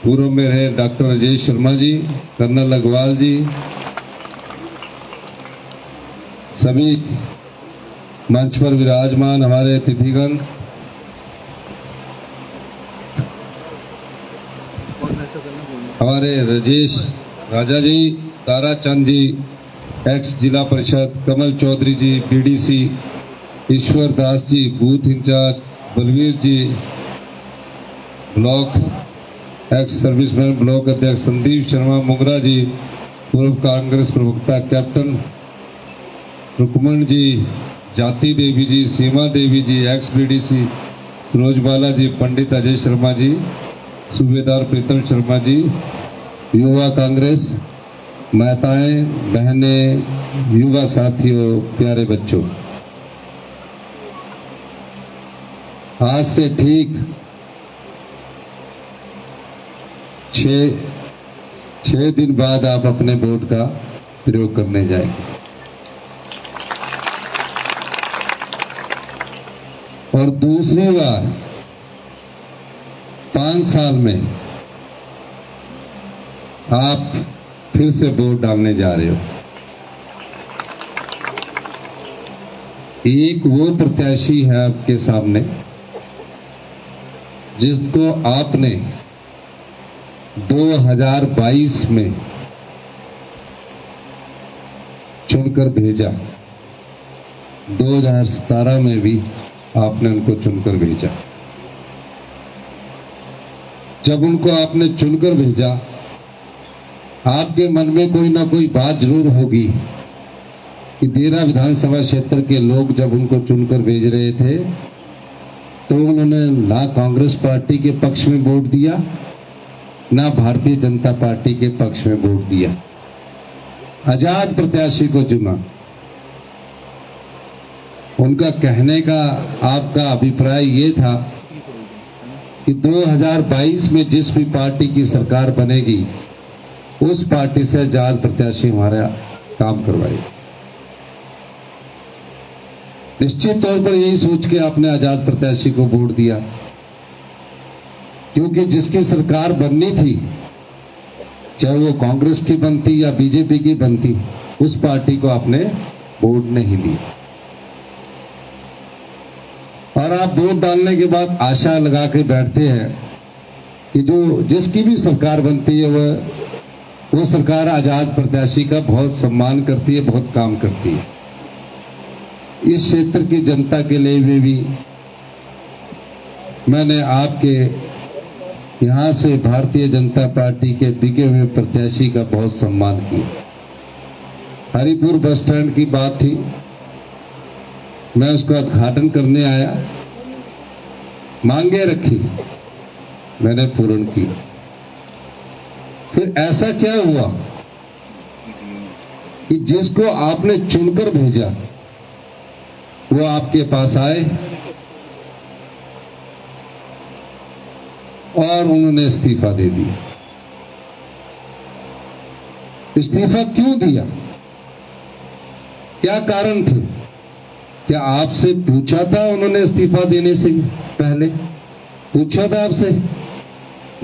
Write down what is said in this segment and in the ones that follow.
पूर्व में रहे डॉक्टर राजेश शर्मा जी, कर्नल अग्रवाल जी, सभी मंच पर विराजमान हमारे अतिथिगण, हमारे राजेश राजा जी, ताराचंद जी, एक्स जिला परिषद, कमल चौधरी जी, बीडीसी, ईश्वर दास जी, बूथ इंचार्ज, बलवीर जी, ब्लॉक एक्स सर्विसमैन ब्लॉक अध्यक्ष संदीप शर्मा मुगरा जी, पूर्व कांग्रेस प्रवक्ता कैप्टन रुकमण जी, जाति देवी जी, सीमा देवी जी, एक्स बीडीसी सरोज बाला जी, पंडित अजय शर्मा जी, सूबेदार प्रीतम शर्मा जी, युवा कांग्रेस, माताएं, बहनें, युवा साथियों, प्यारे बच्चों, आज से ठीक छह दिन बाद आप अपने वोट का प्रयोग करने जाएंगे और दूसरी बार 5 साल में आप फिर से वोट डालने जा रहे हो। एक वो प्रत्याशी है आपके सामने जिसको आपने 2022 में चुनकर भेजा, 2017 में भी आपने उनको चुनकर भेजा। जब उनको आपने चुनकर भेजा, आपके मन में कोई ना कोई बात जरूर होगी कि देरा विधानसभा क्षेत्र के लोग जब उनको चुनकर भेज रहे थे तो उन्होंने ना कांग्रेस पार्टी के पक्ष में वोट दिया, ना भारतीय जनता पार्टी के पक्ष में वोट दिया, आजाद प्रत्याशी को चुना। उनका कहने का आपका अभिप्राय ये था कि 2022 में जिस भी पार्टी की सरकार बनेगी उस पार्टी से आजाद प्रत्याशी हमारा काम करवाएगा। निश्चित तौर पर यही सोच के आपने आजाद प्रत्याशी को वोट दिया, क्योंकि जिसकी सरकार बननी थी, चाहे वो कांग्रेस की बनती या बीजेपी की बनती, उस पार्टी को आपने वोट नहीं दिया। और आप वोट डालने के बाद आशा लगा के बैठते हैं कि जो जिसकी भी सरकार बनती है वो सरकार आजाद प्रत्याशी का बहुत सम्मान करती है, बहुत काम करती है। इस क्षेत्र की जनता के लिए भी मैंने आपके यहां से भारतीय जनता पार्टी के बिके हुए प्रत्याशी का बहुत सम्मान किया। हरिपुर बस स्टैंड की बात थी, मैं उसका उद्घाटन करने आया, मांगे रखी, मैंने पूर्ण की। फिर ऐसा क्या हुआ कि जिसको आपने चुनकर भेजा वो आपके पास आए और उन्होंने इस्तीफा दे दिया। इस्तीफा क्यों दिया? क्या कारण थे? क्या आपसे पूछा था उन्होंने इस्तीफा देने से पहले? पूछा था आपसे?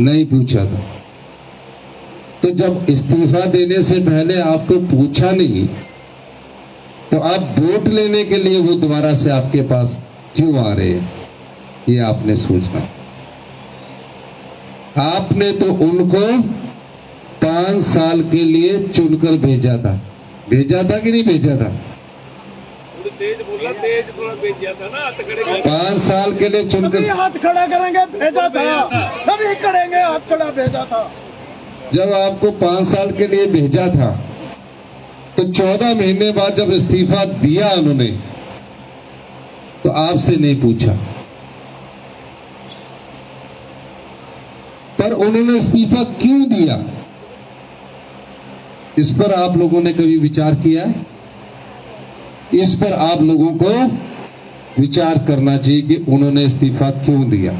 नहीं पूछा था। तो जब इस्तीफा देने से पहले आपको पूछा नहीं, तो आप वोट लेने के लिए वो दोबारा से आपके पास क्यों आ रहे हैं? ये आपने सोचना। आपने तो उनको 5 साल के लिए चुनकर भेजा था। भेजा था कि नहीं भेजा था? तेज बोला, तेज थोड़ा भेजा था ना। 5 साल के लिए चुनकर हाथ खड़ा करेंगे, भेजा था। सभी करेंगे, हाथ खड़ा भेजा था। जब आपको 5 साल के लिए भेजा था तो 14 महीने बाद जब इस्तीफा दिया उन्होंने, तो आपसे नहीं पूछा, पर उन्होंने इस्तीफा क्यों दिया, इस पर आप लोगों ने कभी विचार किया है? इस पर आप लोगों को विचार करना चाहिए कि उन्होंने इस्तीफा क्यों दिया।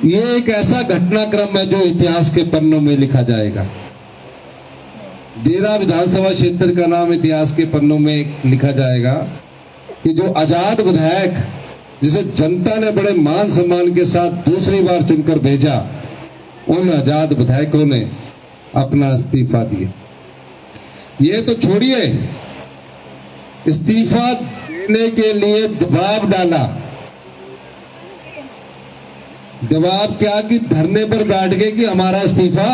ये एक ऐसा घटनाक्रम है जो इतिहास के पन्नों में लिखा जाएगा। देरा विधानसभा क्षेत्र का नाम इतिहास के पन्नों में लिखा जाएगा कि जो आजाद विधायक जिसे जनता ने बड़े मान सम्मान के साथ दूसरी बार चुनकर भेजा, उन आजाद विधायकों ने अपना इस्तीफा दिया। ये तो छोड़िए, इस्तीफा देने के लिए दबाव डाला। दबाव क्या कि धरने पर बैठ गए कि हमारा इस्तीफा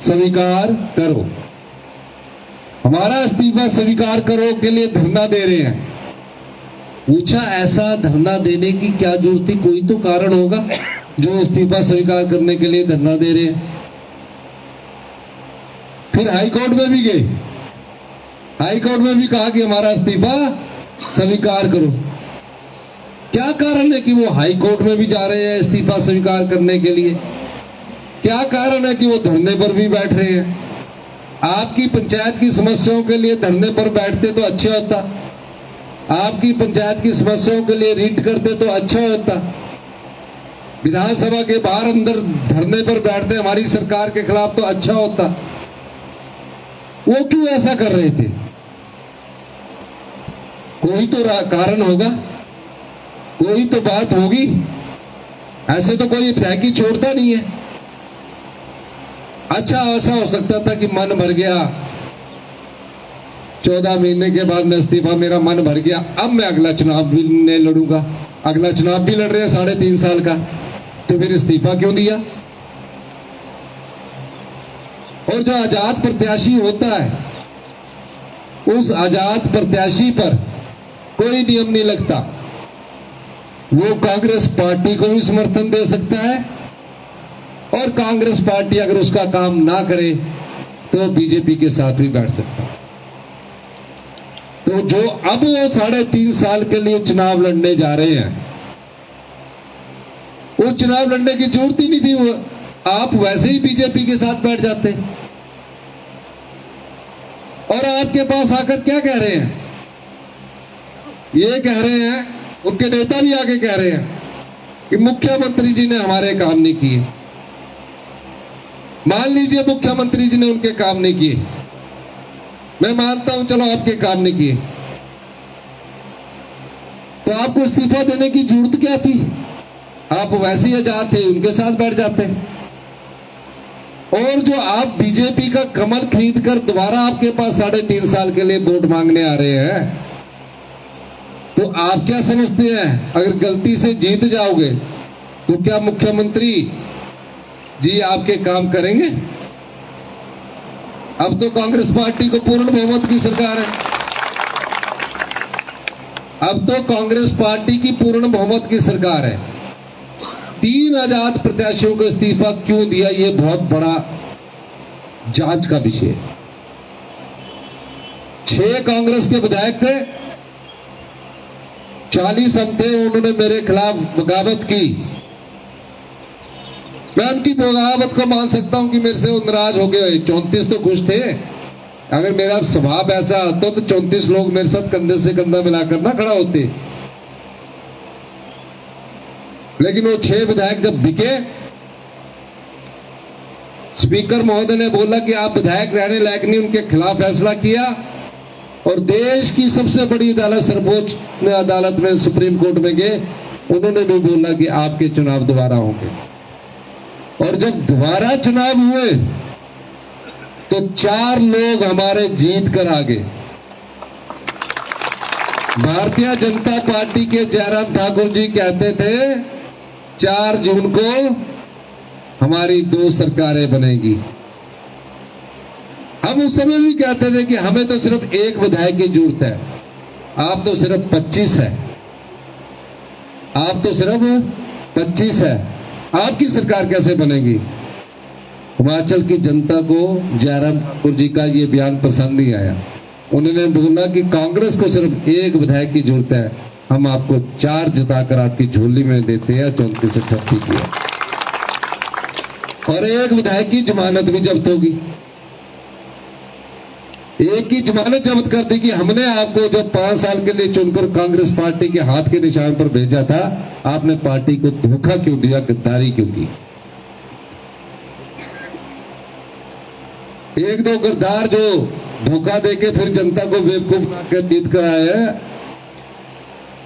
स्वीकार करो, हमारा इस्तीफा स्वीकार करो के लिए धरना दे रहे हैं। पूछा, ऐसा धरना देने की क्या जरूरत थी? कोई तो कारण होगा जो इस्तीफा स्वीकार करने के लिए धरना दे रहे हैं। फिर हाई कोर्ट में भी गए, हाई कोर्ट में भी कहा कि हमारा इस्तीफा स्वीकार करो। क्या कारण है कि वो हाई कोर्ट में भी जा रहे हैं इस्तीफा स्वीकार करने के लिए? क्या कारण है कि वो धरने पर भी बैठ रहे हैं? आपकी पंचायत की समस्याओं के लिए धरने पर बैठते तो अच्छा होता, आपकी पंचायत की समस्याओं के लिए रीट करते तो अच्छा होता। विधानसभा के बाहर अंदर धरने पर बैठते हमारी सरकार के खिलाफ तो अच्छा होता। वो क्यों ऐसा कर रहे थे? कोई तो कारण होगा, कोई तो बात होगी। ऐसे तो कोई विधायकी छोड़ता नहीं है। अच्छा, ऐसा हो सकता था कि मन भर गया, 14 महीने के बाद मैं इस्तीफा, मेरा मन भर गया, अब मैं अगला चुनाव भी नहीं लड़ूंगा। अगला चुनाव भी लड़ रहे हैं 3.5 साल का, तो फिर इस्तीफा क्यों दिया? और जो आजाद प्रत्याशी होता है, उस आजाद प्रत्याशी पर कोई नियम नहीं लगता। वो कांग्रेस पार्टी को भी समर्थन दे सकता है, और कांग्रेस पार्टी अगर उसका काम ना करे तो बीजेपी के साथ भी बैठ सकता है। तो जो अब वो 3.5 साल के लिए चुनाव लड़ने जा रहे हैं, वो चुनाव लड़ने की जरूरत ही नहीं थी। वो आप वैसे ही बीजेपी के साथ बैठ जाते। और आपके पास आकर क्या कह रहे हैं? ये कह रहे हैं, उनके नेता भी आगे कह रहे हैं कि मुख्यमंत्री जी ने हमारे काम नहीं किए। मान लीजिए मुख्यमंत्री जी ने उनके काम नहीं किए, मैं मानता हूं, चलो आपके काम नहीं किए, तो आपको इस्तीफा देने की जरूरत क्या थी? आप वैसे ही आजाद थे, उनके साथ बैठ जाते। और जो आप बीजेपी का कमल खरीद कर दोबारा आपके पास 3.5 साल के लिए वोट मांगने आ रहे हैं, तो आप क्या समझते हैं, अगर गलती से जीत जाओगे तो क्या मुख्यमंत्री जी आपके काम करेंगे? अब तो कांग्रेस पार्टी को पूर्ण बहुमत की सरकार है। अब तो कांग्रेस पार्टी की पूर्ण बहुमत की सरकार है। 3 आजाद प्रत्याशियों को इस्तीफा क्यों दिया, ये बहुत बड़ा जांच का विषय है। 6 कांग्रेस के विधायक थे, 40 हम थे, उन्होंने मेरे खिलाफ बगावत की। मैं उनकी बगावत को मान सकता हूं कि मेरे से वो नाराज हो गए। 34 तो खुश थे। अगर मेरा स्वभाव ऐसा होता तो 34 लोग मेरे साथ कंधे से कंधा मिलाकर ना खड़ा होते। लेकिन वो 6 विधायक जब बिके, स्पीकर महोदय ने बोला कि आप विधायक रहने लायक नहीं, उनके खिलाफ फैसला किया। और देश की सबसे बड़ी अदालत, सर्वोच्च अदालत में, सुप्रीम कोर्ट में गए, उन्होंने भी बोला कि आपके चुनाव दोबारा होंगे। और जब दोबारा चुनाव हुए तो 4 लोग हमारे जीत कर आ गए। भारतीय जनता पार्टी के जयराम ठाकुर जी कहते थे 4 जून को हमारी 2 सरकारें बनेगी। हम उस समय भी कहते थे कि हमें तो सिर्फ 1 विधायक की जरूरत है, आप तो सिर्फ 25 है, आप तो सिर्फ 25 है, आपकी सरकार कैसे बनेगी? हिमाचल की जनता को जयराम ठाकुर जी का ये बयान पसंद नहीं आया। उन्होंने बोला कि कांग्रेस को सिर्फ 1 विधायक की जरूरत है, हम आपको 4 जिताकर आपकी झोली में देते हैं। 34 से 38 किया, और 1 विधायक की जमानत भी जब्त होगी। 1 की जमानत जब्त कर दी कि हमने आपको जब 5 साल के लिए चुनकर कांग्रेस पार्टी के हाथ के निशान पर भेजा था, आपने पार्टी को धोखा क्यों दिया, गद्दारी क्यों की? 1-2 गद्दार जो धोखा देके फिर जनता को बेवकूफ बनाकर जीत कर आए हैं,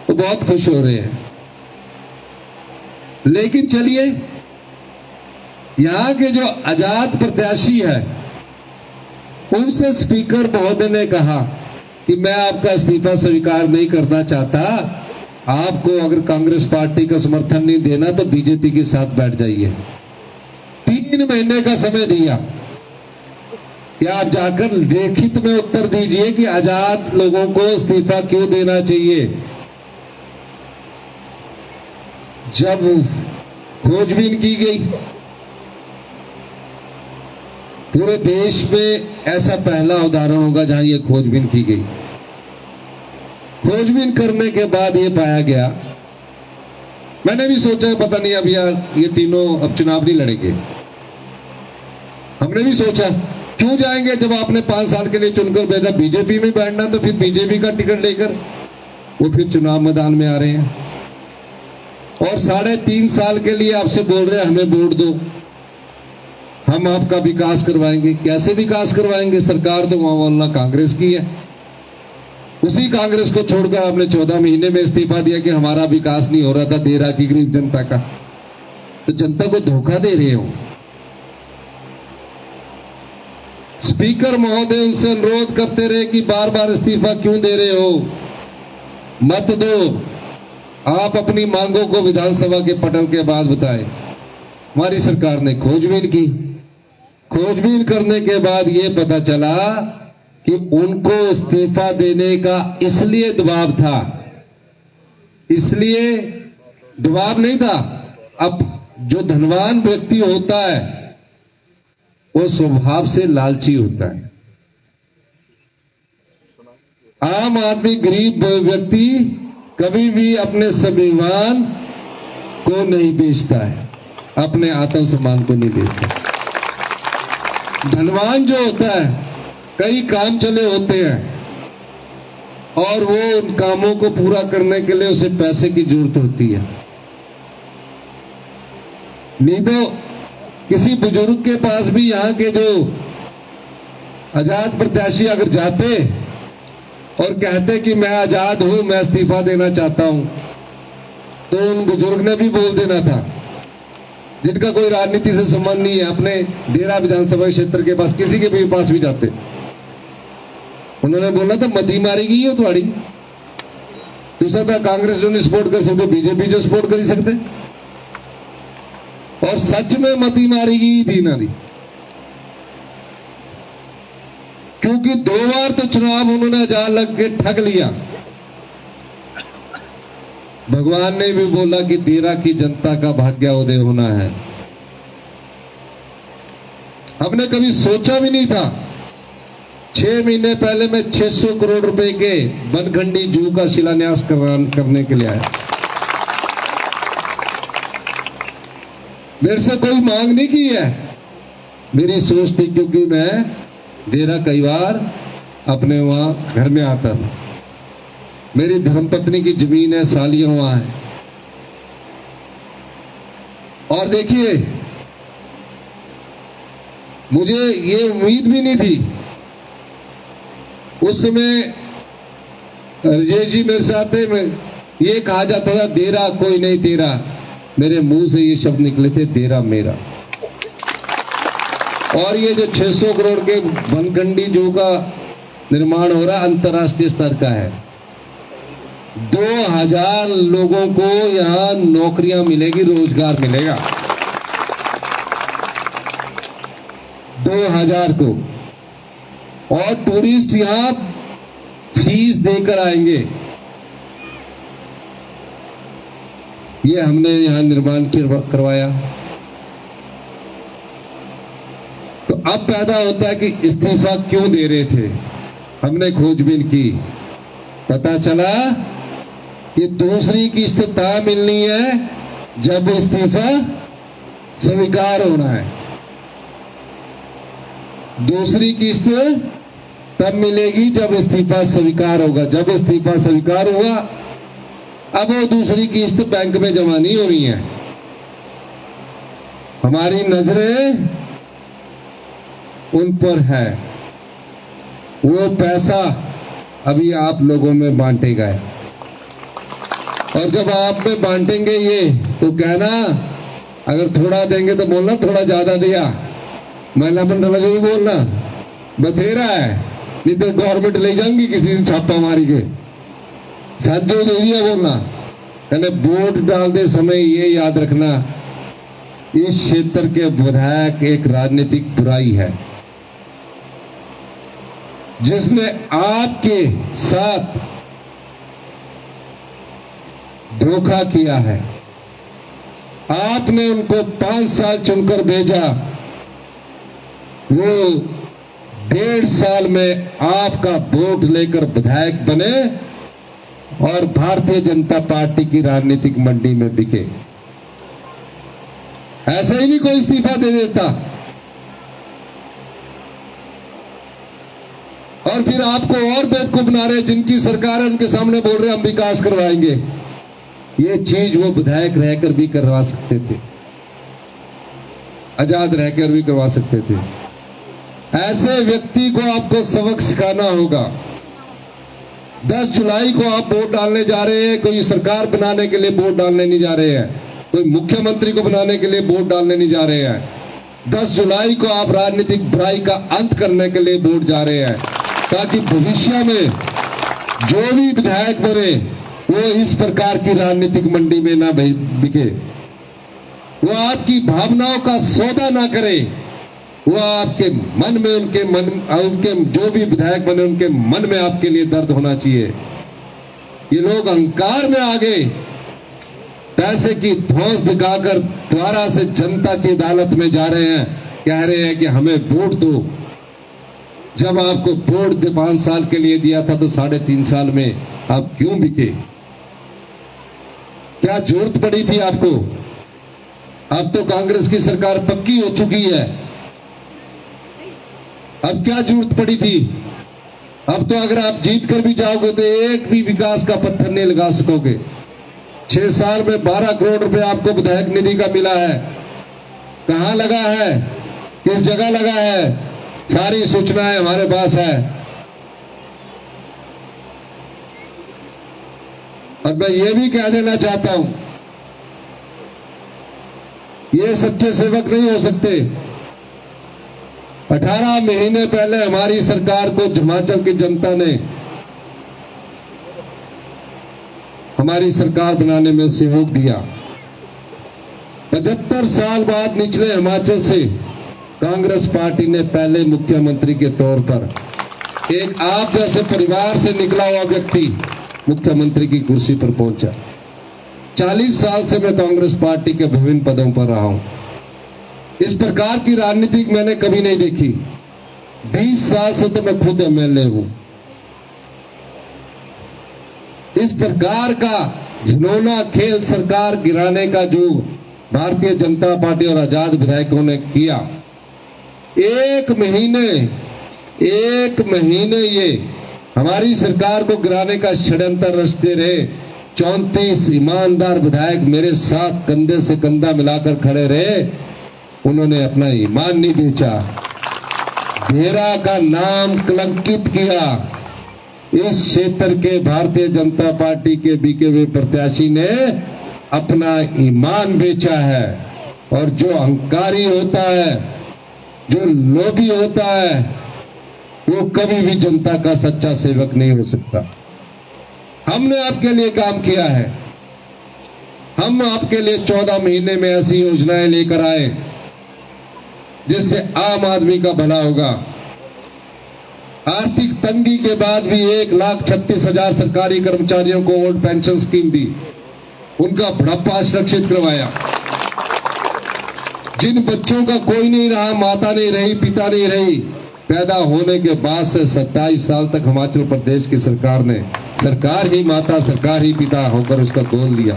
वो बहुत खुश हो रहे हैं। लेकिन चलिए, यहां के जो आजाद प्रत्याशी है उनसे स्पीकर महोदय ने कहा कि मैं आपका इस्तीफा स्वीकार नहीं करना चाहता, आपको अगर कांग्रेस पार्टी का समर्थन नहीं देना तो बीजेपी के साथ बैठ जाइए। 3 महीने का समय दिया कि आप जाकर लिखित में उत्तर दीजिए कि आजाद लोगों को इस्तीफा क्यों देना चाहिए। जब खोजबीन की गई, पूरे देश में ऐसा पहला उदाहरण होगा जहां ये खोजबीन की गई। खोजबीन करने के बाद ये पाया गया, मैंने भी सोचा पता नहीं अब यार ये तीनों अब चुनाव नहीं लड़ेंगे। हमने भी सोचा क्यों जाएंगे, जब आपने 5 साल के लिए चुनकर भेजा, बीजेपी में बैठना तो फिर बीजेपी का टिकट लेकर वो फिर चुनाव मैदान में आ रहे हैं और 3.5 साल के लिए आपसे बोल रहे हैं हमें वोट दो, हम आपका विकास करवाएंगे। कैसे विकास करवाएंगे? सरकार तो मामला कांग्रेस की है। उसी कांग्रेस को छोड़कर आपने 14 महीने में इस्तीफा दिया कि हमारा विकास नहीं हो रहा था देरा की गरीब जनता का। तो जनता को धोखा दे रहे हो। स्पीकर महोदय उनसे अनुरोध करते रहे कि बार बार इस्तीफा क्यों दे रहे हो, मत दो, आप अपनी मांगों को विधानसभा के पटल के बाद बताएं। हमारी सरकार ने खोजबीन की। खोजबीन करने के बाद यह पता चला कि उनको इस्तीफा देने का इसलिए दबाव था, इसलिए दबाव नहीं था। अब जो धनवान व्यक्ति होता है वो स्वभाव से लालची होता है। आम आदमी, गरीब व्यक्ति कभी भी अपने स्वाभिमान को नहीं बेचता है, अपने आत्मसम्मान को नहीं बेचता। धनवान जो होता है कई काम चले होते हैं और वो उन कामों को पूरा करने के लिए उसे पैसे की जरूरत होती है। नहीं तो किसी बुजुर्ग के पास भी यहाँ के जो आजाद प्रत्याशी अगर जाते और कहते कि मैं आजाद हूं, मैं इस्तीफा देना चाहता हूं, तो उन बुजुर्ग ने भी बोल देना था, जिनका कोई राजनीति से संबंध नहीं है, अपने देरा विधानसभा क्षेत्र के पास किसी के भी पास भी जाते, उन्होंने बोला था मती मारी गई हो थोड़ी। दूसरा था कांग्रेस जो नहीं सपोर्ट कर सकते, बीजेपी जो सपोर्ट कर सकते, और सच में मती मारी गई थी ना दी, क्योंकि 2 बार तो चुनाव उन्होंने जाल लग के ठग लिया। भगवान ने भी बोला कि देरा की जनता का भाग्योदय होना है। हमने कभी सोचा भी नहीं था। 6 महीने पहले मैं 600 करोड़ रुपए के बनखंडी जू का शिलान्यास करने के लिए आया। मेरे से कोई मांग नहीं की है, मेरी सोच थी, क्योंकि मैं देरा कई बार अपने वहां घर में आता था। मेरी धर्मपत्नी की जमीन है, सालियां वहां है। और देखिए, मुझे ये उम्मीद भी नहीं थी उस समय। राजेश जी मेरे साथ थे, मैं ये कहा जाता था देरा कोई नहीं तेरा, मेरे मुंह से ये शब्द निकले थे देरा मेरा। और ये जो 600 करोड़ के बनखंडी जू का निर्माण हो रहा है, अंतर्राष्ट्रीय स्तर का है। 2000 लोगों को यहां नौकरियां मिलेगी, रोजगार मिलेगा 2000 को। और टूरिस्ट यहां फीस देकर आएंगे। ये हमने यहां निर्माण करवाया। तो अब पैदा होता है कि इस्तीफा क्यों दे रहे थे। हमने खोजबीन की, पता चला कि दूसरी किस्त तब मिलनी है जब इस्तीफा स्वीकार होना है। दूसरी किस्त तब मिलेगी जब इस्तीफा स्वीकार होगा। जब इस्तीफा स्वीकार हुआ, अब वो दूसरी किस्त बैंक में जमा नहीं हो रही है। हमारी नजरें उन पर है। वो पैसा अभी आप लोगों में बांटे गए। और जब आप में बांटेंगे ये तो कहना, अगर थोड़ा देंगे तो बोलना थोड़ा ज्यादा दिया, महिला मंडल जो भी बोलना बथेरा है, नहीं तो गवर्नमेंट ले जाएंगी किसी दिन छापा मारी के, साझो दे दिया बोलना। यानी वोट डालते समय ये याद रखना, इस क्षेत्र के विधायक एक राजनीतिक बुराई है जिसने आपके साथ धोखा किया है। आपने उनको 5 साल चुनकर भेजा, वो 1.5 साल में आपका वोट लेकर विधायक बने और भारतीय जनता पार्टी की राजनीतिक मंडी में बिके। ऐसे ही भी कोई इस्तीफा दे देता और फिर आपको और बेवकूफ बना रहे, जिनकी सरकार है उनके सामने बोल रहे हम विकास करवाएंगे। ये चीज वो विधायक रहकर भी करवा सकते थे, आजाद रहकर भी करवा सकते थे। ऐसे व्यक्ति को आपको सबक सिखाना होगा। 10 जुलाई को आप वोट डालने जा रहे हैं, कोई सरकार बनाने के लिए वोट डालने नहीं जा रहे हैं, कोई मुख्यमंत्री को बनाने के लिए वोट डालने नहीं जा रहे हैं। 10 जुलाई को आप राजनीतिक बुराई का अंत करने के लिए वोट जा रहे हैं, ताकि भविष्य में जो भी विधायक बने वो इस प्रकार की राजनीतिक मंडी में ना बिके, वो आपकी भावनाओं का सौदा ना करे, वो आपके मन में उनके जो भी विधायक बने उनके मन में आपके लिए दर्द होना चाहिए। ये लोग अहंकार में आ गए, पैसे की धौंस दिखाकर द्वारा से जनता की अदालत में जा रहे हैं, कह रहे हैं कि हमें वोट दो। जब आपको वोट 5 साल के लिए दिया था तो 3.5 साल में आप क्यों बिके? क्या जरूरत पड़ी थी आपको? अब तो कांग्रेस की सरकार पक्की हो चुकी है, अब क्या जरूरत पड़ी थी? अब तो अगर आप जीत कर भी जाओगे तो एक भी विकास का पत्थर नहीं लगा सकोगे। 6 साल में 12 करोड़ रुपए आपको विधायक निधि का मिला है, कहां लगा है, किस जगह लगा है, सारी सूचनाएं हमारे पास है। और मैं ये भी कह देना चाहता हूं, ये सच्चे सेवक नहीं हो सकते। 18 महीने पहले हमारी सरकार को हिमाचल की जनता ने हमारी सरकार बनाने में सहयोग दिया। 75 साल बाद निचले हिमाचल से कांग्रेस पार्टी ने पहले मुख्यमंत्री के तौर पर एक आप जैसे परिवार से निकला हुआ व्यक्ति मुख्यमंत्री की कुर्सी पर पहुंचा। 40 साल से मैं कांग्रेस पार्टी के विभिन्न पदों पर रहा हूं। इस प्रकार की राजनीति मैंने कभी नहीं देखी। 20 साल से तो मैं खुद एमएलए हूं। इस प्रकार का घिनौना खेल सरकार गिराने का जो भारतीय जनता पार्टी और आजाद विधायकों ने किया, एक महीने ये हमारी सरकार को गिराने का षड्यंत्र रचते रहे। 34 ईमानदार विधायक मेरे साथ कंधे से कंधा मिलाकर खड़े रहे, उन्होंने अपना ईमान नहीं बेचा, डेरा का नाम कलंकित किया। इस क्षेत्र के भारतीय जनता पार्टी के बिके हुए प्रत्याशी ने अपना ईमान बेचा है। और जो अहंकारी होता है, जो लोभी होता है, वो कभी भी जनता का सच्चा सेवक नहीं हो सकता। हमने आपके लिए काम किया है, हम आपके लिए 14 महीने में ऐसी योजनाएं लेकर आए जिससे आम आदमी का भला होगा। आर्थिक तंगी के बाद भी 1,36,000 सरकारी कर्मचारियों को ओल्ड पेंशन स्कीम दी, उनका बुढ़ापा सुरक्षित करवाया। जिन बच्चों का कोई नहीं रहा, माता नहीं रही, पिता नहीं रही, पैदा होने के बाद से 27 साल तक हिमाचल प्रदेश की सरकार ने सरकार ही माता सरकार ही पिता होकर उसका गोद लिया।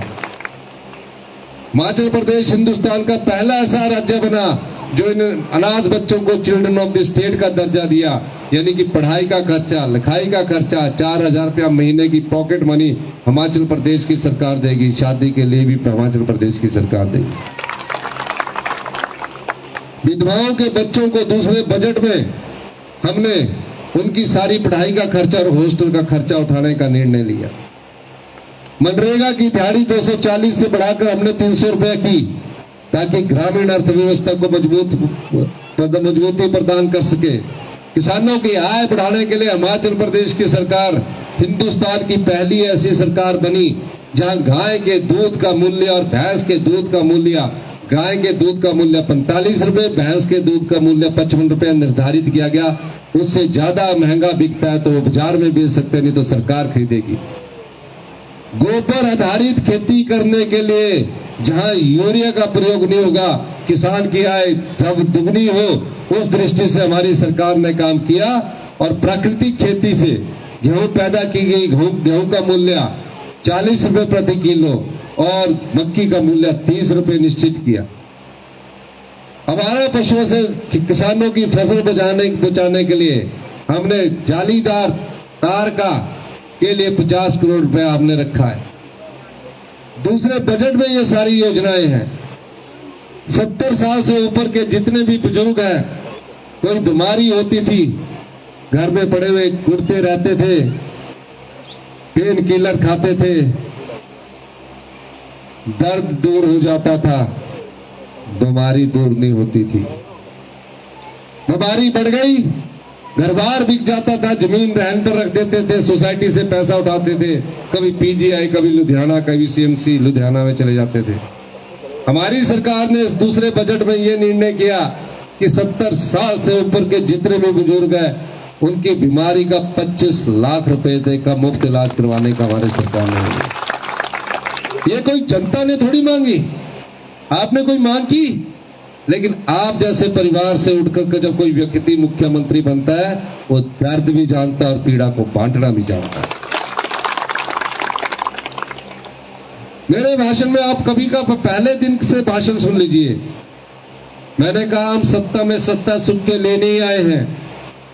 हिमाचल प्रदेश हिंदुस्तान का पहला ऐसा राज्य बना जो इन अनाथ बच्चों को चिल्ड्रन ऑफ द स्टेट का दर्जा दिया, यानी कि पढ़ाई का खर्चा, लिखाई का खर्चा 4,000 रुपया महीने की पॉकेट मनी हिमाचल प्रदेश की सरकार देगी। शादी के लिए भी हिमाचल प्रदेश की सरकार देगी। विधवाओं के बच्चों को दूसरे बजट में हमने उनकी सारी पढ़ाई का खर्चा और हॉस्टल का खर्चा उठाने का निर्णय लिया। मनरेगा की दिहाड़ी 240 से बढ़ाकर हमने 300 रुपया की, ताकि ग्रामीण अर्थव्यवस्था को मजबूती प्रदान कर सके। किसानों की आय बढ़ाने के लिए हिमाचल प्रदेश की सरकार हिंदुस्तान की पहली ऐसी सरकार बनी जहां गाय के दूध का मूल्य और भैंस के दूध का मूल्य, गाय के दूध का मूल्य 45 रुपए, भैंस के दूध का मूल्य 55 रुपए निर्धारित किया गया। उससे ज्यादा महंगा बिकता है तो वो बाजार में बेच सकते, नहीं तो सरकार खरीदेगी। गोबर आधारित खेती करने के लिए जहां यूरिया का प्रयोग नहीं होगा, किसान की आय दुगनी हो, उस दृष्टि से हमारी सरकार ने काम किया। और प्राकृतिक खेती से गेहूं पैदा की गई, गेहूं का मूल्य 40 रुपए प्रति किलो और मक्की का मूल्य 30 रुपए निश्चित किया। हमारे पशुओं से किसानों की फसल बचाने के लिए हमने जालीदार तार के लिए 50 करोड़ रुपया हमने रखा है। दूसरे बजट में ये सारी योजनाएं हैं। 70 साल से ऊपर के जितने भी बुजुर्ग हैं, कोई बीमारी होती थी, घर में पड़े हुए घुटते रहते थे, पेन किलर खाते थे, दर्द दूर हो जाता था, बीमारी दूर नहीं होती थी। बीमारी बढ़ गई, घर बार बिक जाता था, जमीन रहन पर रख देते थे, सोसाइटी से पैसा उठाते थे, कभी पीजीआई, कभी लुधियाना, कभी सीएमसी लुधियाना में चले जाते थे। हमारी सरकार ने इस दूसरे बजट में यह निर्णय किया कि 70 साल से ऊपर के जितने भी बुजुर्ग हैं, उनकी बीमारी का 25 लाख रुपए का मुफ्त इलाज करवाने का हमारी सरकार ने। ये कोई जनता ने थोड़ी मांगी, आपने कोई मांग की, लेकिन आप जैसे परिवार से उठकर जब कोई व्यक्ति मुख्यमंत्री बनता है, वो दर्द भी जानता है और पीड़ा को बांटना भी जानता है। मेरे भाषण में आप कभी का पहले दिन से भाषण सुन लीजिए। मैंने कहा हम सत्ता में सत्ता सुख के लिए नहीं आए हैं,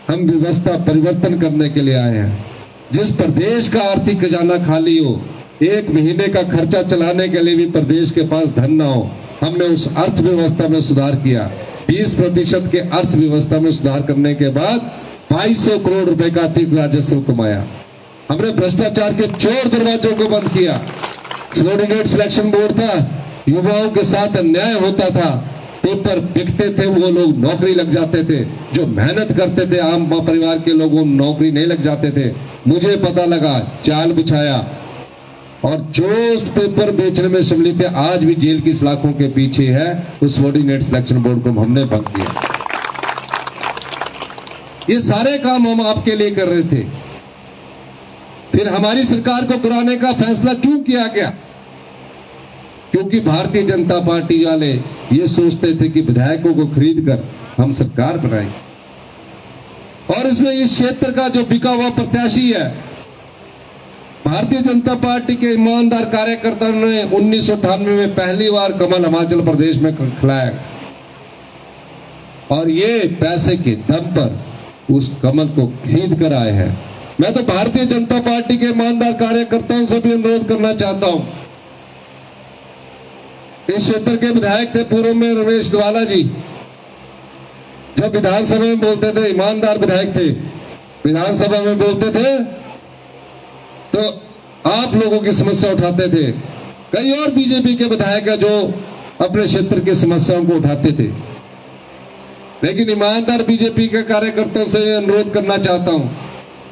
हम व्यवस्था परिवर्तन करने के लिए आए हैं। जिस प्रदेश का आर्थिक खजाना खाली हो, एक महीने का खर्चा चलाने के लिए भी प्रदेश के पास धन ना हो, हमने उस अर्थव्यवस्था में सुधार किया। 20% के अर्थव्यवस्था में सुधार करने के बाद 2200 करोड़ रुपए का अतिरिक्त राजस्व कमाया। हमने भ्रष्टाचार के चोर दरवाजों को बंद किया। सबॉर्डिनेट सिलेक्शन बोर्ड था, युवाओं के साथ अन्याय होता था, पेपर बिकते थे, वो लोग नौकरी लग जाते थे, जो मेहनत करते थे आम परिवार के लोगों नौकरी नहीं लग जाते थे। मुझे पता लगा, जाल बिछाया, और जो उस पेपर बेचने में सम्मिलित थे आज भी जेल की सलाखों के पीछे है। उस सबॉर्डिनेट सिलेक्शन बोर्ड को हमने बंद किया। ये सारे काम हम आपके लिए कर रहे थे। फिर हमारी सरकार को कराने का फैसला क्यों किया गया? क्योंकि भारतीय जनता पार्टी वाले ये सोचते थे कि विधायकों को खरीद कर हम सरकार बनाएंगे। और इसमें इस क्षेत्र का जो बिका हुआ प्रत्याशी है, भारतीय जनता पार्टी के ईमानदार कार्यकर्ताओं ने 1998 में पहली बार कमल हिमाचल प्रदेश में खिलाया, और ये पैसे के दम पर उस कमल को खरीद कर आए हैं। मैं तो भारतीय जनता पार्टी के ईमानदार कार्यकर्ताओं से भी अनुरोध करना चाहता हूं। इस क्षेत्र के विधायक थे पूर्व में रमेश ग्वाला जी, जब विधानसभा में बोलते थे, ईमानदार विधायक थे, विधानसभा में बोलते थे तो आप लोगों की समस्या उठाते थे। कई और बीजेपी के विधायक है जो अपने क्षेत्र की समस्याओं को उठाते थे, लेकिन ईमानदार बीजेपी के कार्यकर्ताओं से अनुरोध करना चाहता हूं,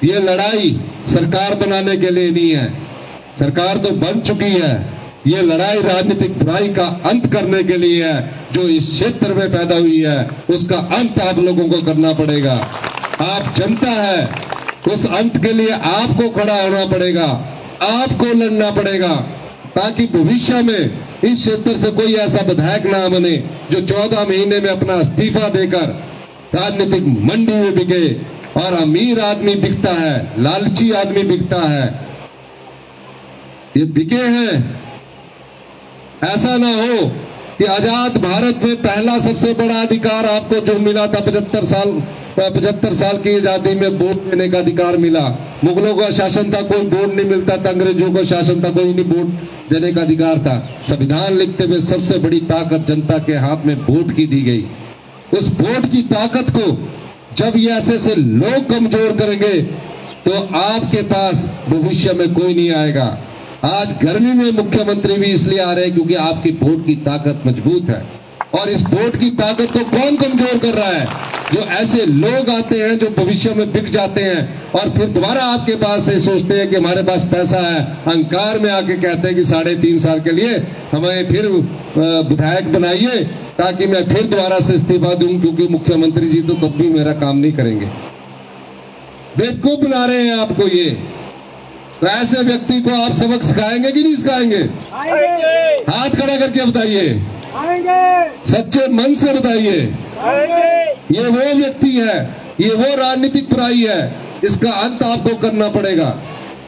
ये लड़ाई सरकार बनाने के लिए नहीं है, सरकार तो बन चुकी है। ये लड़ाई राजनीतिक बुराई का अंत करने के लिए है, जो इस क्षेत्र में पैदा हुई है, उसका अंत आप लोगों को करना पड़ेगा। आप जनता है, उस अंत के लिए आपको खड़ा होना पड़ेगा, आपको लड़ना पड़ेगा, ताकि भविष्य में इस क्षेत्र से कोई ऐसा विधायक ना बने जो 14 महीने में अपना इस्तीफा देकर राजनीतिक मंडी में बिके। और अमीर आदमी बिकता है, लालची आदमी बिकता है, ये बिके हैं। ऐसा ना हो कि आजाद भारत में पहला सबसे बड़ा अधिकार आपको जो मिला था 75 साल की आजादी में वोट देने का अधिकार मिला। मुगलों का शासन था, कोई वोट नहीं मिलता था, अंग्रेजों का शासन था, कोई नहीं वोट देने का अधिकार था। संविधान लिखते हुए सबसे बड़ी ताकत जनता के हाथ में वोट की दी गई। उस वोट की ताकत को जब ये ऐसे लोग कमजोर करेंगे तो आपके पास भविष्य में कोई नहीं आएगा। आज गर्मी में मुख्यमंत्री भी इसलिए आ रहे हैं क्योंकि आपकी वोट की ताकत मजबूत है। और इस वोट की ताकत को कौन कमजोर कर रहा है? जो ऐसे लोग आते हैं जो भविष्य में बिक जाते हैं और फिर दोबारा आपके पास से सोचते हैं कि हमारे पास पैसा है, अहंकार में आके कहते हैं कि 3.5 साल के लिए हमें फिर विधायक बनाइए ताकि मैं फिर दोबारा से इस्तीफा दूं, क्योंकि मुख्यमंत्री जी तो कभी भी मेरा काम नहीं करेंगे। बेवकूफ बना रहे हैं आपको ये। तो ऐसे व्यक्ति को आप सबक सिखाएंगे कि नहीं सिखाएंगे? हाथ खड़ा करके बताइए, सच्चे मन से बताइए। ये वो व्यक्ति है, ये वो राजनीतिक बुराई है, इसका अंत आपको करना पड़ेगा।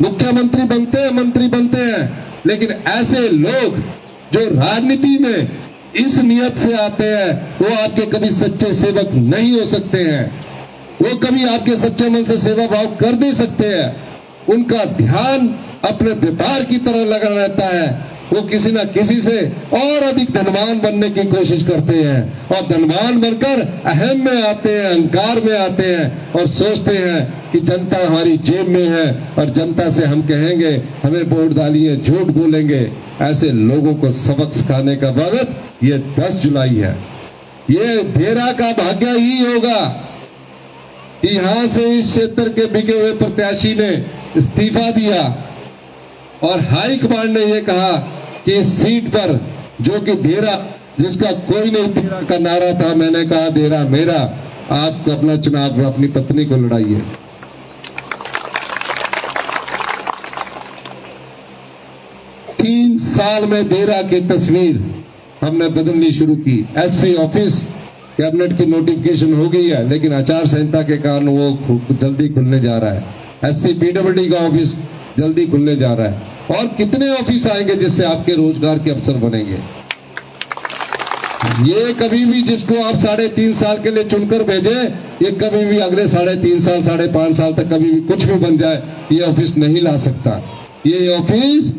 मुख्यमंत्री बनते हैं, मंत्री बनते हैं, लेकिन ऐसे लोग जो राजनीति में इस नियत से आते हैं वो आपके कभी सच्चे सेवक नहीं हो सकते हैं। वो कभी आपके सच्चे मन से सेवा भाव कर नहीं सकते हैं। उनका ध्यान अपने व्यापार की तरह लगा रहता है। वो किसी ना किसी से और अधिक धनवान बनने की कोशिश करते हैं और धनवान बनकर अहम में आते हैं, अहंकार में आते हैं और सोचते हैं कि जनता हमारी जेब में है और जनता से हम कहेंगे हमें वोट डालिए, झूठ बोलेंगे। ऐसे लोगों को सबक सिखाने का वक्त ये 10 जुलाई है। ये देरा का भाग्य ही होगा कि यहां से इस क्षेत्र के बिके हुए प्रत्याशी ने इस्तीफा दिया और हाईकमांड ने यह कहा कि इस सीट पर जो कि देरा, जिसका कोई नहीं देरा का नारा था, मैंने कहा देरा मेरा, आप अपना चुनाव अपनी पत्नी को लड़ाइए। तीन साल में देरा की तस्वीर हमने बदलनी शुरू की। एसपी ऑफिस कैबिनेट की नोटिफिकेशन हो गई है, लेकिन आचार संहिता के कारण वो जल्दी खुलने जा रहा है। एससी पीडब्ल्यूडी का ऑफिस जल्दी खुलने जा रहा है। और कितने ऑफिस आएंगे जिससे आपके रोजगार के अवसर बनेंगे। ये कभी भी जिसको आप 3.5 साल के लिए चुनकर भेजे, ये कभी भी अगले 3.5 साल 5.5 साल तक कभी भी कुछ भी बन जाए, ये ऑफिस नहीं ला सकता। ये ऑफिस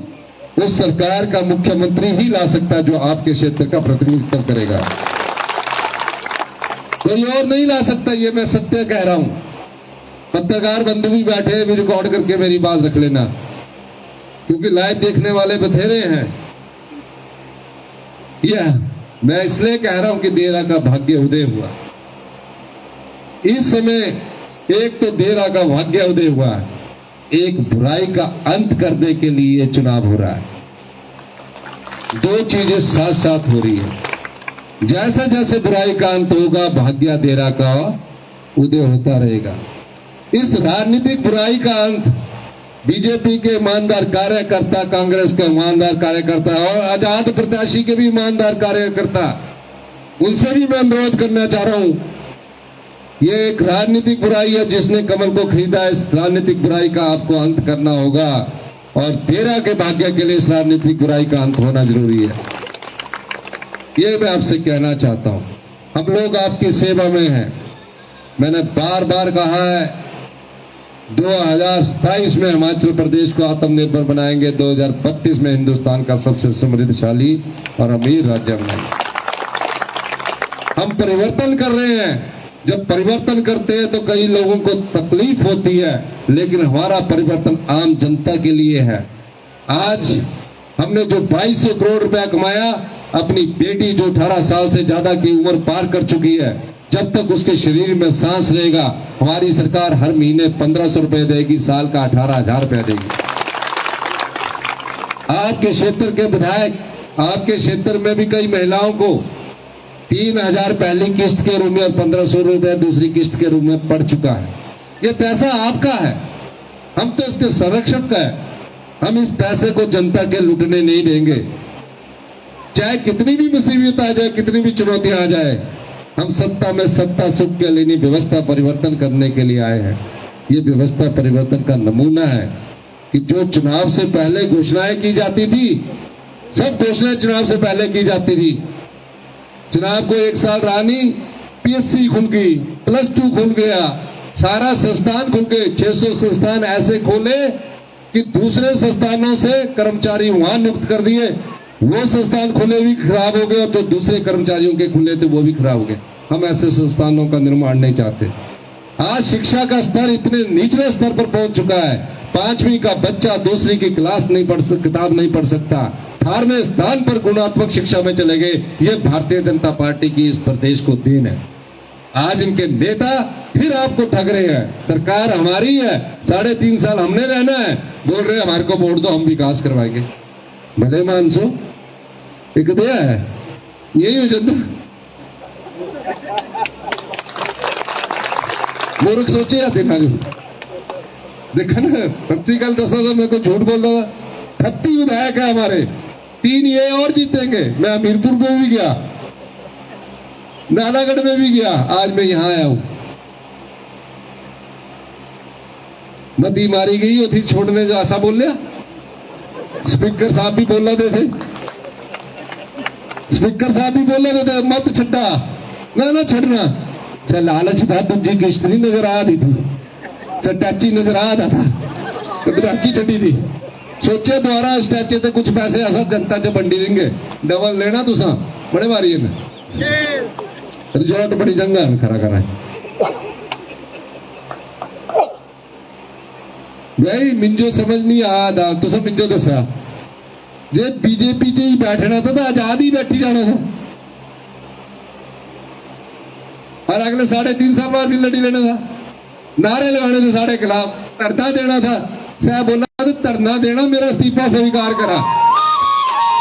उस सरकार का मुख्यमंत्री ही ला सकता है जो आपके क्षेत्र का प्रतिनिधित्व करेगा, कोई और नहीं ला सकता। ये मैं सत्य कह रहा हूं। पत्रकार बंधु भी बैठे हैं, भी रिकॉर्ड करके मेरी बात रख लेना, क्योंकि लाइव देखने वाले बथेरे हैं। यह मैं इसलिए कह रहा हूं कि देरा का भाग्य उदय हुआ। इस समय एक तो देरा का भाग्य उदय हुआ है, एक बुराई का अंत करने के लिए चुनाव हो रहा है। दो चीजें साथ साथ हो रही है। जैसे जैसे बुराई का अंत होगा, भाग्य देरा का उदय होता रहेगा। इस राजनीतिक बुराई का अंत बीजेपी के ईमानदार कार्यकर्ता, कांग्रेस के ईमानदार कार्यकर्ता और आजाद प्रत्याशी के भी ईमानदार कार्यकर्ता, उनसे भी मैं अनुरोध करना चाह रहा हूं। ये एक राजनीतिक बुराई है जिसने कमल को खरीदा। इस राजनीतिक बुराई का आपको अंत करना होगा और देरा के भाग्य के लिए इस राजनीतिक बुराई का अंत होना जरूरी है। ये मैं आपसे कहना चाहता हूं। हम लोग आपकी सेवा में हैं। मैंने बार बार कहा है 2027 में हिमाचल प्रदेश को आत्मनिर्भर बनाएंगे, 2032 में हिंदुस्तान का सबसे समृद्धशाली और अमीर राज्य बनाएंगे। हम परिवर्तन कर रहे हैं। जब परिवर्तन करते हैं तो कई लोगों को तकलीफ होती है, लेकिन हमारा परिवर्तन आम जनता के लिए है। आज हमने जो 2200 करोड़ रुपया कमाया, अपनी बेटी जो 18 साल से ज्यादा की उम्र पार कर चुकी है, जब तक उसके शरीर में सांस रहेगा, हमारी सरकार हर महीने 1500 रुपए देगी, साल का 18,000 रुपया देगी। आपके क्षेत्र के विधायक, आपके क्षेत्र में भी कई महिलाओं को 3,000 पहली किस्त के रूप में और 1,500 रुपए दूसरी किस्त के रूप में पड़ चुका है। ये पैसा आपका है, हम तो इसके संरक्षक है। हम इस पैसे को जनता के लूटने नहीं देंगे। चाहे कितनी भी मुसीबत आ जाए, कितनी भी चुनौतियां आ जाए, हम सत्ता में सत्ता सुख के लिए व्यवस्था परिवर्तन करने के लिए आए हैं। ये व्यवस्था परिवर्तन का नमूना है कि जो चुनाव से पहले घोषणाएं की जाती थी, सब घोषणाएं चुनाव से पहले की जाती थी। चुनाव को 1 साल रानी, पीएससी खुल गई, +2 खुल गया, सारा संस्थान खुल गए। 600 संस्थान ऐसे खोले कि दूसरे संस्थानों से कर्मचारी वहां नियुक्त कर दिए। वो संस्थान खुले भी खराब हो गए और जो दूसरे कर्मचारियों के खुले थे वो भी खराब हो गए। हम ऐसे संस्थानों का निर्माण नहीं चाहते। आज शिक्षा का स्तर इतने निचले स्तर पर पहुंच चुका है, 5वीं का बच्चा दूसरी की क्लास नहीं पढ़ किताब नहीं पढ़ सकता, 18वें स्थान पर गुणात्मक शिक्षा में चले गए। ये भारतीय जनता पार्टी की इस प्रदेश को देन है। आज इनके नेता फिर आपको ठग रहे हैं। सरकार हमारी है, 3.5 साल हमने रहना है, बोल रहे हमारे को वोट दो, हम विकास करवाएंगे। भले मानसो एक दिया है, यही हो जनता। मूर्ख सोचे या दिन देखा ना, सच्ची गल दसा था, मेरे को झूठ बोल रहा था। 38 विधायक है हमारे, 3 ये और जीतेंगे। मैं हमीरपुर में भी गया, नालागढ़ में भी गया, आज मैं यहां आया हूं। नदी मारी गई होती छोड़ने जो ऐसा बोल लिया। स्पीकर साहब भी बोल रहे थे, स्पीकर साहब भी बोल रहे थे मत छड्डा ना छड़ना। चल लालच था, दूजी किश्त नहीं नजर आ रही थी, स्टैची नजर आ रहा था, तो विधायकी छड़ी थी। सोचे द्वारा स्टैचे ते कुछ पैसे ऐसा जनता च बंडी देंगे, डबल लेना तुसा बड़े मारी है। रिजॉर्ट बड़ी जंगा खरा करा भाई, मिंजो समझ नहीं आता। तो सब मिंजो दसा जे बीजेपी च ही बैठना था तो आजाद ही बैठी जाना था, और अगले 3.5 साल बाद भी लड़ी लेना था, नारे लगाने थे साढ़े खिलाफ, धरना देना था। साहब बोला तो धरना देना, मेरा इस्तीफा स्वीकार करा।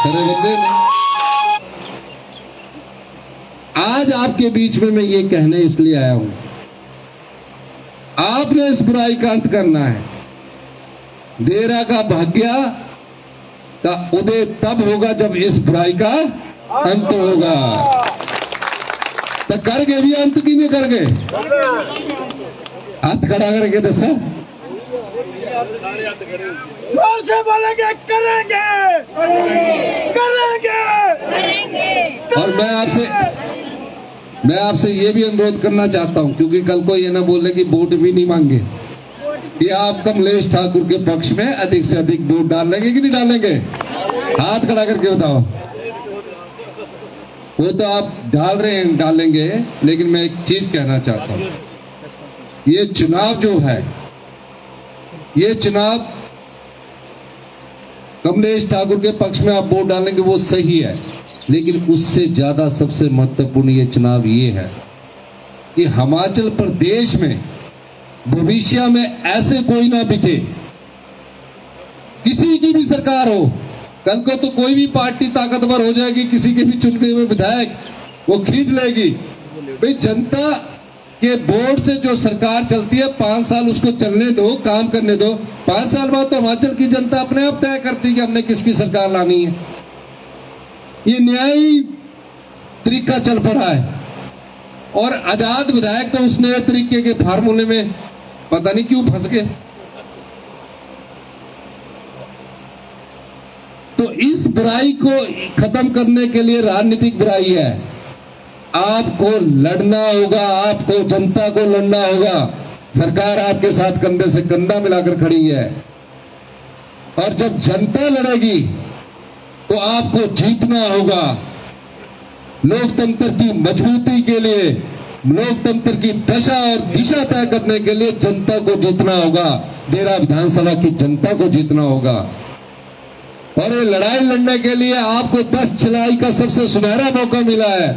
अरे बंदे, आज आपके बीच में मैं ये कहने इसलिए आया हूं, आपने इस बुराई का अंत करना है। देरा का भाग्य का उदय तब होगा जब इस बुराई का अंत होगा। तो कर गए भी अंत की नहीं कर गए, हाथ खड़ा करके दसा जोर से बोलेंगे, करेंगे करेंगे करेंगे। और मैं आपसे ये भी अनुरोध करना चाहता हूं, क्योंकि कल को ये ना बोले कि वोट भी नहीं मांगे, कि आप कमलेश ठाकुर के पक्ष में अधिक से अधिक वोट डालेंगे कि नहीं डालेंगे? हाथ खड़ा करके बताओ। वो तो आप डाल रहे हैं, डालेंगे, लेकिन मैं एक चीज कहना चाहता हूं, ये चुनाव जो है, ये चुनाव कमलेश ठाकुर के पक्ष में आप वोट डालेंगे वो सही है, लेकिन उससे ज्यादा सबसे महत्वपूर्ण ये चुनाव ये है कि हिमाचल प्रदेश में भविष्य में ऐसे कोई ना बिके, किसी की भी सरकार हो। कल को तो कोई भी पार्टी ताकतवर हो जाएगी, किसी के भी चुने हुए विधायक वो खरीद लेगी। भाई जनता के वोट से जो सरकार चलती है, 5 साल उसको चलने दो, काम करने दो। 5 साल बाद तो हिमाचल की जनता अपने आप तय करती है कि हमने किसकी सरकार लानी है। ये न्यायी तरीका चल पड़ा है, और आजाद विधायक तो उस नए तरीके के फार्मूले में पता नहीं क्यों फंस गए। तो इस बुराई को खत्म करने के लिए राजनीतिक बुराई है, आपको लड़ना होगा, आपको जनता को लड़ना होगा। सरकार आपके साथ कंधे से कंधा मिलाकर खड़ी है, और जब जनता लड़ेगी तो आपको जीतना होगा। लोकतंत्र की मजबूती के लिए, लोकतंत्र की दशा और दिशा तय करने के लिए जनता को जीतना होगा, देरा विधानसभा की जनता को जीतना होगा। और ये लड़ाई लड़ने के लिए आपको 10 जुलाई का सबसे सुनहरा मौका मिला है।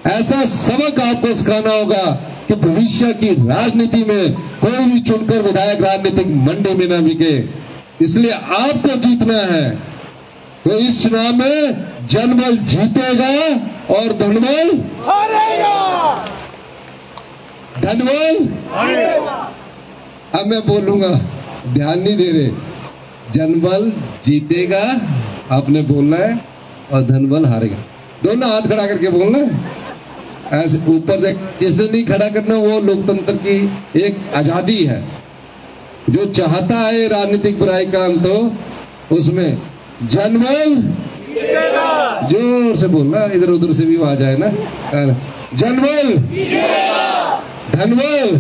ऐसा सबक आपको सिखाना होगा कि भविष्य की राजनीति में कोई भी चुनकर विधायक राजनीतिक मंडी में न बिके, इसलिए आपको जीतना है। तो इस चुनाव में जनबल जीतेगा और धनबल हारेगा, धनबल हारेगा। अब मैं बोलूंगा, ध्यान नहीं दे रहे। जनबल जीतेगा आपने बोलना है, और धनबल हारेगा। दोनों हाथ खड़ा करके बोलना है, ऐसे ऊपर देख। जिसने नहीं खड़ा करना वो लोकतंत्र की एक आजादी है। जो चाहता है राजनीतिक बुराई का अंत हो, उसमें जनबल जोर से बोलना, इधर उधर से भी आवाज आए ना। जनबल, धनबल।